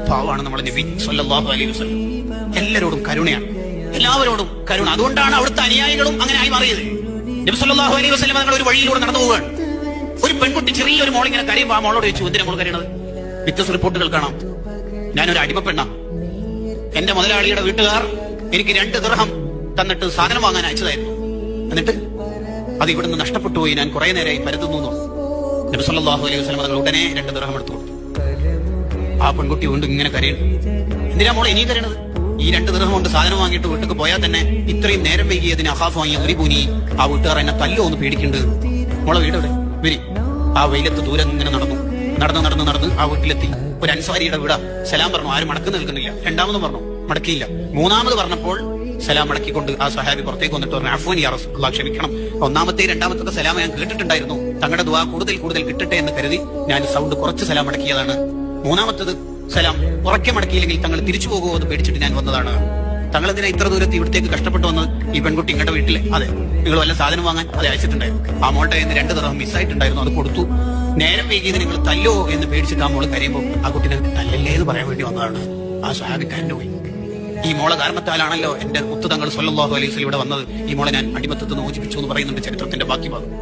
പാവാണ് നമ്മുടെ നബി സല്ലല്ലാഹു അലൈഹി വസല്ലം. എല്ലാവരോടും കരുണയാണ്, എല്ലാവരോടും കരുണ. അതുകൊണ്ടാണ് അവിടുത്തെ അനുയായികളും അങ്ങനെ ആയി മാറിയത്. നബി സല്ലല്ലാഹു അലൈഹി വസല്ലം തങ്ങൾ ഒരു വഴിയിലൂടെ നടന്നു പോവുകയാണ്. ഒരു പെൺകുട്ടി ചെറിയൊരു മോളിങ്ങനെ കരയുമ്പോൾ ആ മോളോട് ചോദിച്ചു, എന്തിനാ മോൾ കരയണത്? വ്യത്യസ്ത റിപ്പോർട്ടുകൾ കാണാം. ഞാനൊരു അടിമപ്പെണ്ണ, എന്റെ മുതലാളിയുടെ വീട്ടുകാർ എനിക്ക് 2 ദിർഹം തന്നിട്ട് സാധനം വാങ്ങാൻ അയച്ചതായിരുന്നു. എന്നിട്ട് അത് ഇവിടുന്ന് നഷ്ടപ്പെട്ടു പോയി, ഞാൻ കുറെ നേരമായി പരതുന്നു. നബി സല്ലല്ലാഹു അലൈഹി വസല്ലം തങ്ങൾ ഉടനെ 2 ദിർഹം എടുത്തു കൊടുത്തു. ആ പെൺകുട്ടി വീണ്ടും ഇങ്ങനെ കരയുന്നു. എന്തിനാ മോളെ ഇനിയും കരയണത്? ഈ 2 ദിർഹം കൊണ്ട് സാധനം വാങ്ങിയിട്ട് വീട്ടിൽ പോയാൽ തന്നെ ഇത്രയും നേരം വൈകിയതിന് അഹാഫ് വാങ്ങിയ ഒരു പൂനി ആ വീട്ടുകാർ എന്നെ തല്ലോ ഒന്ന് പേടിക്കുന്നുണ്ട്. മോളെ വീട് എവിടെ? വരി. ആ വെയിലത്ത് ദൂരം ഇങ്ങനെ നടന്ന് ആ വീട്ടിലെത്തി. ഒരു അൻസാരിയുടെ വീടാ. സലാം പറഞ്ഞു, ആരും മടക്കി നിൽക്കുന്നില്ല. 2ാമതും പറഞ്ഞു, മടക്കിയില്ല. 3ാമത് പറഞ്ഞപ്പോൾ സലാം മടക്കിക്കൊണ്ട് ആ സഹാബി പുറത്തേക്ക് വന്നിട്ട് പറഞ്ഞു, അഫ്വാൻ യാ റസൂലല്ലാഹ്, ക്ഷമിക്കണം, 1ാമത്തെയും 2ാമത്തെ സലാം ഞാൻ കേട്ടിട്ടുണ്ടായിരുന്നു, തങ്ങളുടെ ദുആ കൂടുതൽ കിട്ടട്ടെ എന്ന് കരുതി ഞാൻ സൗണ്ട് കുറച്ച് സലാം മടക്കിയതാണ്. 3ാമത്തത് സലാം ഉറക്കെ മടക്കിയില്ലെങ്കിൽ തങ്ങൾ തിരിച്ചു പോകുമോ എന്ന് പേടിച്ചിട്ട് ഞാൻ വന്നതാണ്. തങ്ങൾ എന്തിനാ ഇത്ര ദൂരത്ത് ഇവിടത്തേക്ക് കഷ്ടപ്പെട്ടു വന്നത്? ഈ പെൺകുട്ടി ഇങ്ങടെ വീട്ടിലെ, അതെ, നിങ്ങൾ വല്ല സാധനം വാങ്ങാൻ അത് അയച്ചിട്ടുണ്ടായിരുന്നു. ആ മോളുടെ കയ്യിൽ നിന്ന് 2 ദിർഹം മിസ്സായിട്ടുണ്ടായിരുന്നു, അത് കൊടുത്തു. നേരം വൈകിയത് നിങ്ങൾ തല്ലോ എന്ന് പേടിച്ചിട്ട് ആ മോള് കരയുമ്പോൾ ആ കുട്ടിനെ തല്ലല്ലേ എന്ന് പറയാൻ വേണ്ടി വന്നതാണ്. ആ സ്വഹാബിക്കാരന്റെ പോയി. ഈ മോളെ കാരണത്താലാണല്ലോ എന്റെ മുത്ത് തങ്ങൾ സല്ലല്ലാഹു അലൈഹി വസല്ലം ഇവിടെ വന്നത്. ഈ മോളെ ഞാൻ അടിമത്തത്തിൽ നിന്ന് മോചിപ്പിച്ചു എന്ന് പറയുന്നുണ്ട് ചരിത്രത്തിന്റെ ബാക്കി ഭാഗം.